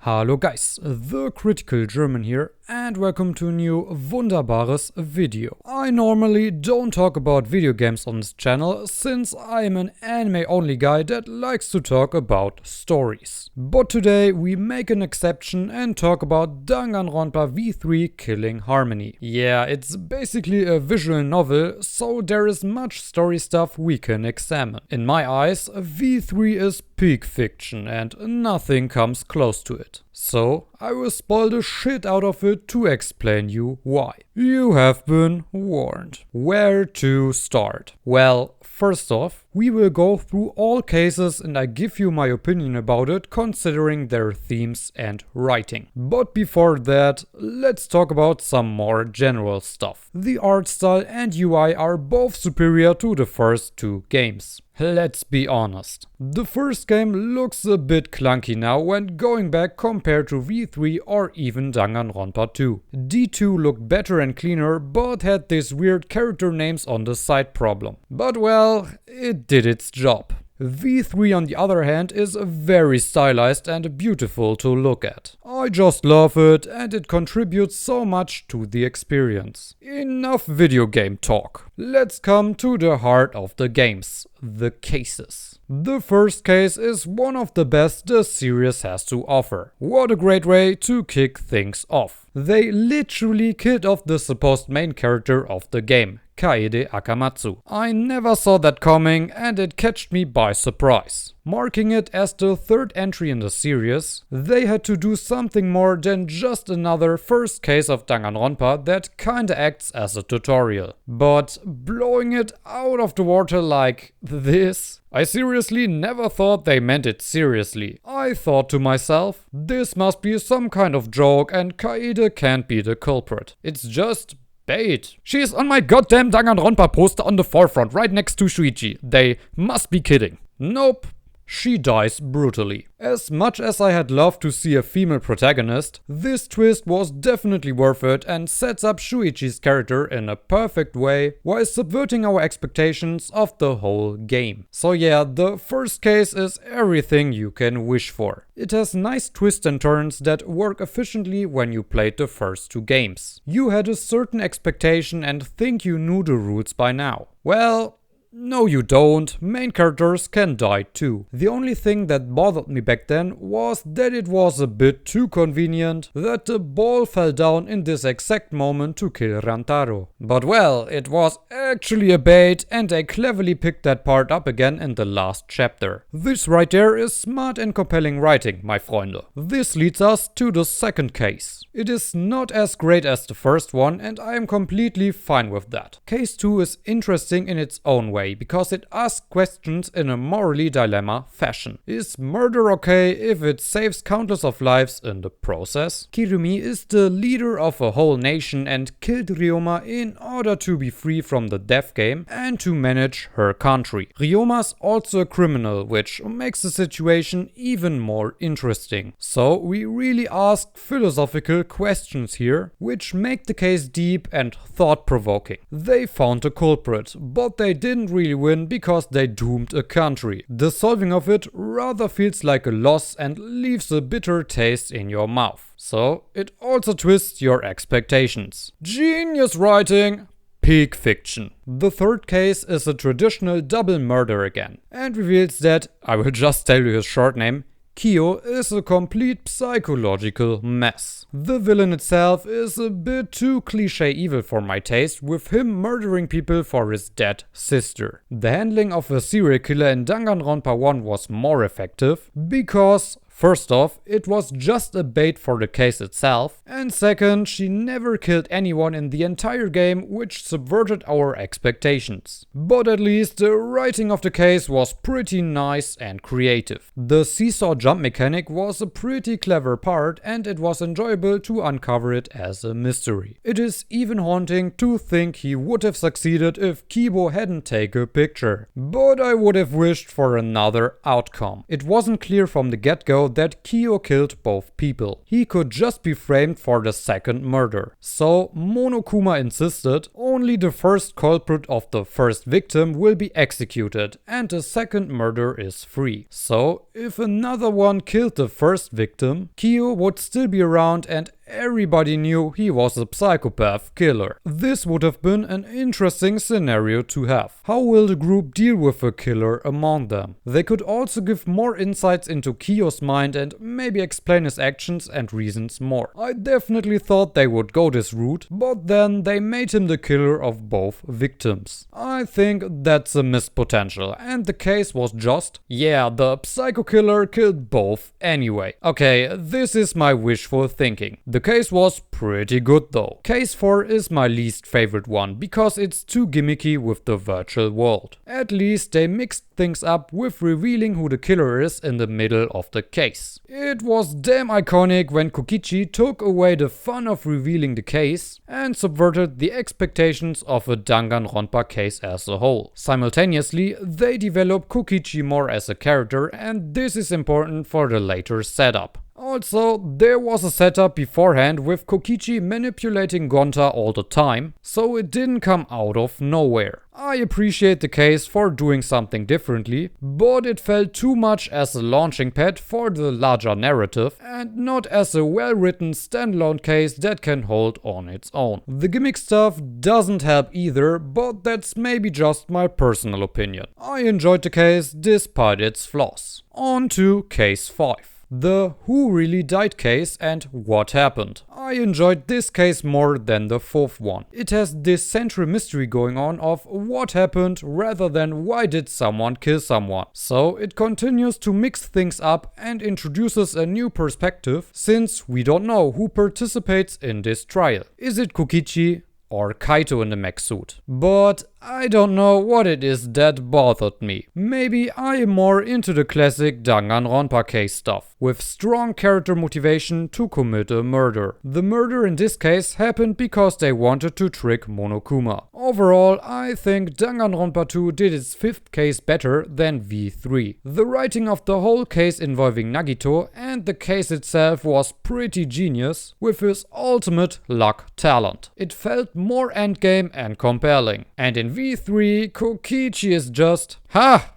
Hallo guys, the Critical German here and welcome to a new wunderbares video. I normally don't talk about video games on this channel since I am an anime only guy that likes to talk about stories. But today we make an exception and talk about Danganronpa V3 Killing Harmony. Yeah, it's basically a visual novel, so there is much story stuff we can examine. In my eyes, V3 is peak fiction and nothing comes close to it. So, I will spoil the shit out of it to explain you why. You have been warned. Where to start? Well, first off, we will go through all cases and I give you my opinion about it considering their themes and writing. But before that, let's talk about some more general stuff. The art style and UI are both superior to the first two games. Let's be honest. The first game looks a bit clunky now when going back compared to V3 or even Danganronpa 2. D2 looked better and cleaner but had this weird character names on the side problem. But well, it did its job. V3 on the other hand is very stylized and beautiful to look at. I just love it and it contributes so much to the experience. Enough video game talk. Let's come to the heart of the games, the cases. The first case is one of the best the series has to offer. What a great way to kick things off. They literally killed off the supposed main character of the game, Kaede Akamatsu. I never saw that coming and it catched me by surprise. Marking it as the third entry in the series, they had to do something more than just another first case of Danganronpa that kinda acts as a tutorial. But blowing it out of the water like this? I seriously never thought they meant it seriously. I thought to myself, this must be some kind of joke and Kaede can't be the culprit. It's just bait. She is on my goddamn Danganronpa poster on the forefront right next to Shuichi. They must be kidding. Nope. She dies brutally. As much as I had loved to see a female protagonist, this twist was definitely worth it and sets up Shuichi's character in a perfect way while subverting our expectations of the whole game. So yeah, the first case is everything you can wish for. It has nice twists and turns that work efficiently when you played the first two games. You had a certain expectation and think you knew the rules by now. Well, no you don't, main characters can die too. The only thing that bothered me back then was that it was a bit too convenient that the ball fell down in this exact moment to kill Rantaro. But well, it was actually a bait and they cleverly picked that part up again in the last chapter. This right there is smart and compelling writing, my Freunde. This leads us to the second case. It is not as great as the first one and I am completely fine with that. Case 2 is interesting in its own way because it asks questions in a morally dilemma fashion. Is murder okay if it saves countless of lives in the process? Kirumi is the leader of a whole nation and killed Ryoma in order to be free from the death game and to manage her country. Ryoma's also a criminal, which makes the situation even more interesting. So we really ask philosophical questions here, which make the case deep and thought-provoking. They found a culprit, but they didn't really win because they doomed a country. The solving of it rather feels like a loss and leaves a bitter taste in your mouth. So it also twists your expectations. Genius writing! Peak fiction. The third case is a traditional double murder again and reveals that, I will just tell you his short name, Kyo is a complete psychological mess. The villain itself is a bit too cliché evil for my taste, with him murdering people for his dead sister. The handling of a serial killer in Danganronpa 1 was more effective because first off, it was just a bait for the case itself, and second, she never killed anyone in the entire game, which subverted our expectations. But at least the writing of the case was pretty nice and creative. The seesaw jump mechanic was a pretty clever part and it was enjoyable to uncover it as a mystery. It is even haunting to think he would have succeeded if Kibo hadn't taken a picture. But I would have wished for another outcome. It wasn't clear from the get-go that Kyo killed both people. He could just be framed for the second murder. So Monokuma insisted only the first culprit of the first victim will be executed and the second murder is free. So if another one killed the first victim, Kyo would still be around and everybody knew he was a psychopath killer. This would have been an interesting scenario to have. How will the group deal with a killer among them? They could also give more insights into Kyo's mind and maybe explain his actions and reasons more. I definitely thought they would go this route, but then they made him the killer of both victims. I think that's a missed potential and the case was just, yeah, the psycho killer killed both anyway. Okay, this is my wishful thinking. The case was pretty good though. Case 4 is my least favorite one because it's too gimmicky with the virtual world. At least they mixed things up with revealing who the killer is in the middle of the case. It was damn iconic when Kokichi took away the fun of revealing the case and subverted the expectations of a Danganronpa case as a whole. Simultaneously, they develop Kokichi more as a character and this is important for the later setup. Also, there was a setup beforehand with Kokichi manipulating Gonta all the time, so it didn't come out of nowhere. I appreciate the case for doing something differently, but it felt too much as a launching pad for the larger narrative and not as a well-written standalone case that can hold on its own. The gimmick stuff doesn't help either, but that's maybe just my personal opinion. I enjoyed the case despite its flaws. On to case 5. The Who Really Died case and What Happened. I enjoyed this case more than the fourth one. It has this central mystery going on of what happened rather than why did someone kill someone. So it continues to mix things up and introduces a new perspective since we don't know who participates in this trial. Is it Kokichi or Kaito in the mech suit? But I don't know what it is that bothered me. Maybe I am more into the classic Danganronpa case stuff, with strong character motivation to commit a murder. The murder in this case happened because they wanted to trick Monokuma. Overall, I think Danganronpa 2 did its fifth case better than V3. The writing of the whole case involving Nagito and the case itself was pretty genius, with his ultimate luck talent. It felt more endgame and compelling. And in V3, Kokichi is just, ha!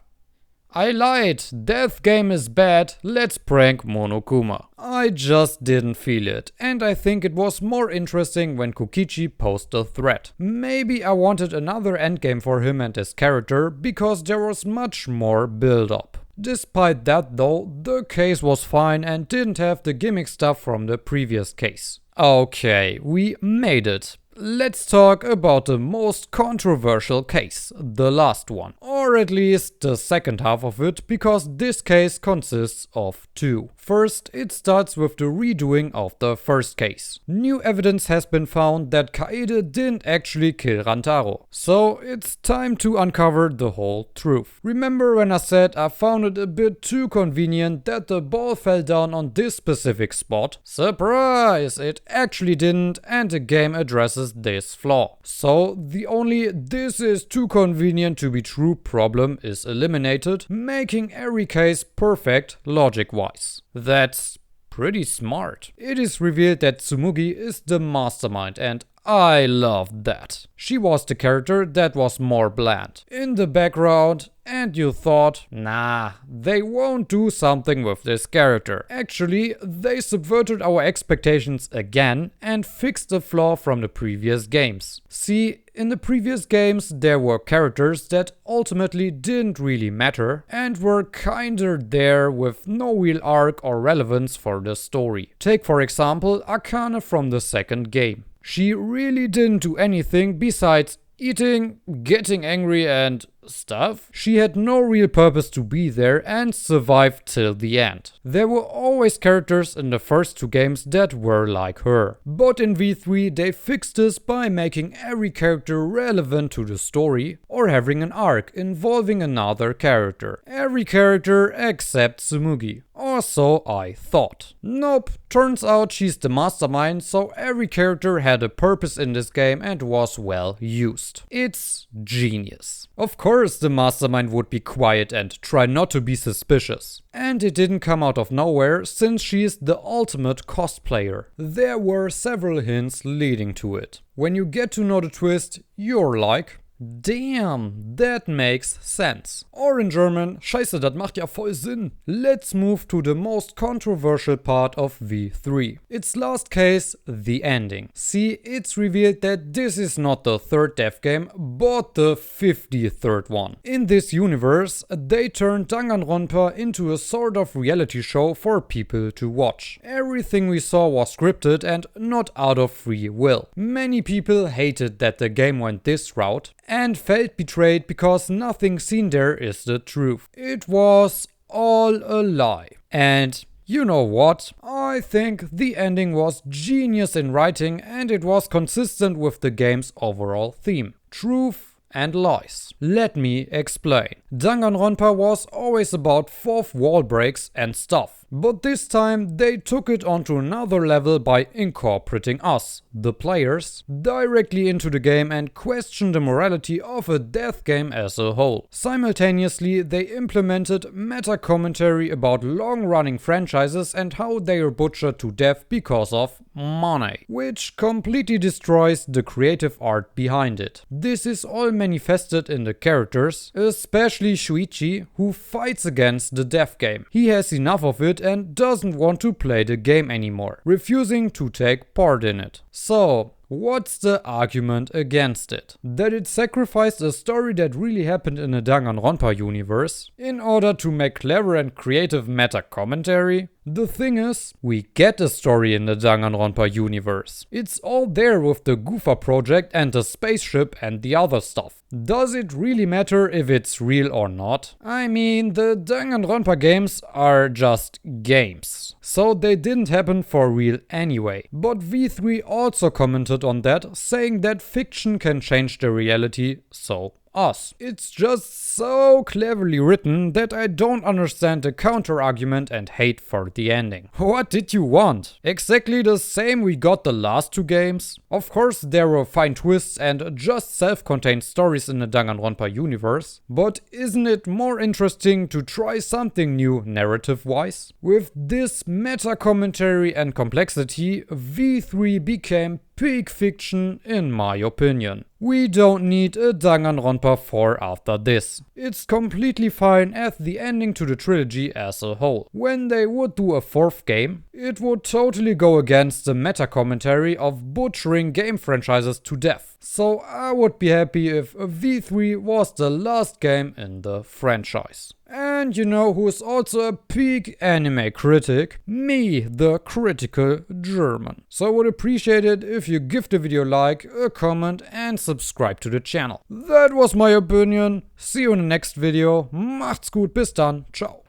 I lied, death game is bad, let's prank Monokuma. I just didn't feel it, and I think it was more interesting when Kokichi posed a threat. Maybe I wanted another endgame for him and his character, because there was much more build-up. Despite that though, the case was fine and didn't have the gimmick stuff from the previous case. Okay, we made it. Let's talk about the most controversial case, the last one. Or at least the second half of it, because this case consists of two. First, it starts with the redoing of the first case. New evidence has been found that Kaede didn't actually kill Rantaro. So it's time to uncover the whole truth. Remember when I said I found it a bit too convenient that the ball fell down on this specific spot? Surprise! It actually didn't, and the game addresses this flaw. So the only "this is too convenient to be true" problem is eliminated, making every case perfect logic-wise. That's pretty smart. It is revealed that Tsumugi is the mastermind, and I loved that. She was the character that was more bland in the background, and you thought, nah, they won't do something with this character. Actually, they subverted our expectations again and fixed the flaw from the previous games. See, in the previous games there were characters that ultimately didn't really matter and were kinda there with no real arc or relevance for the story. Take for example Akane from the second game. She really didn't do anything besides eating, getting angry and stuff. She had no real purpose to be there and survived till the end. There were always characters in the first two games that were like her. But in V3 they fixed this by making every character relevant to the story or having an arc involving another character. Every character except Tsumugi. Or so I thought. Nope, turns out she's the mastermind, so every character had a purpose in this game and was well used. It's genius. Of course the mastermind would be quiet and try not to be suspicious. And it didn't come out of nowhere, since she is the ultimate cosplayer. There were several hints leading to it. When you get to know the twist, you're like, damn, that makes sense. Or in German, Scheiße, das macht ja voll Sinn. Let's move to the most controversial part of V3. Its last case, the ending. See, it's revealed that this is not the third death game, but the 53rd one. In this universe, they turned Danganronpa into a sort of reality show for people to watch. Everything we saw was scripted and not out of free will. Many people hated that the game went this route and felt betrayed because nothing seen there is the truth. It was all a lie. And you know what? I think the ending was genius in writing and it was consistent with the game's overall theme. Truth and lies. Let me explain. Danganronpa was always about fourth wall breaks and stuff. But this time they took it onto another level by incorporating us, the players, directly into the game and questioned the morality of a death game as a whole. Simultaneously, they implemented meta commentary about long-running franchises and how they are butchered to death because of money, which completely destroys the creative art behind it. This is all manifested in the characters, especially Shuichi, who fights against the death game. He has enough of it and doesn't want to play the game anymore, refusing to take part in it. So, what's the argument against it? That it sacrificed a story that really happened in the Danganronpa universe in order to make clever and creative meta commentary? The thing is, we get a story in the Danganronpa universe. It's all there with the Goofa project and the spaceship and the other stuff. Does it really matter if it's real or not? I mean, the Danganronpa games are just games, so they didn't happen for real anyway. But V3 also commented on that, saying that fiction can change the reality, so us. It's just so cleverly written that I don't understand the counter argument and hate for the ending. What did you want? Exactly the same we got the last two games? Of course there were fine twists and just self-contained stories in the Danganronpa universe, but isn't it more interesting to try something new narrative-wise? With this meta commentary and complexity, V3 became peak fiction in my opinion. We don't need a Danganronpa 4 after this. It's completely fine as the ending to the trilogy as a whole. When they would do a fourth game, it would totally go against the meta commentary of butchering game franchises to death. So I would be happy if V3 was the last game in the franchise. And you know who's also a peak anime critic? Me, the critical German. So I would appreciate it if you give the video a like, a comment and subscribe to the channel. That was my opinion. See you in the next video. Macht's gut, bis dann. Ciao.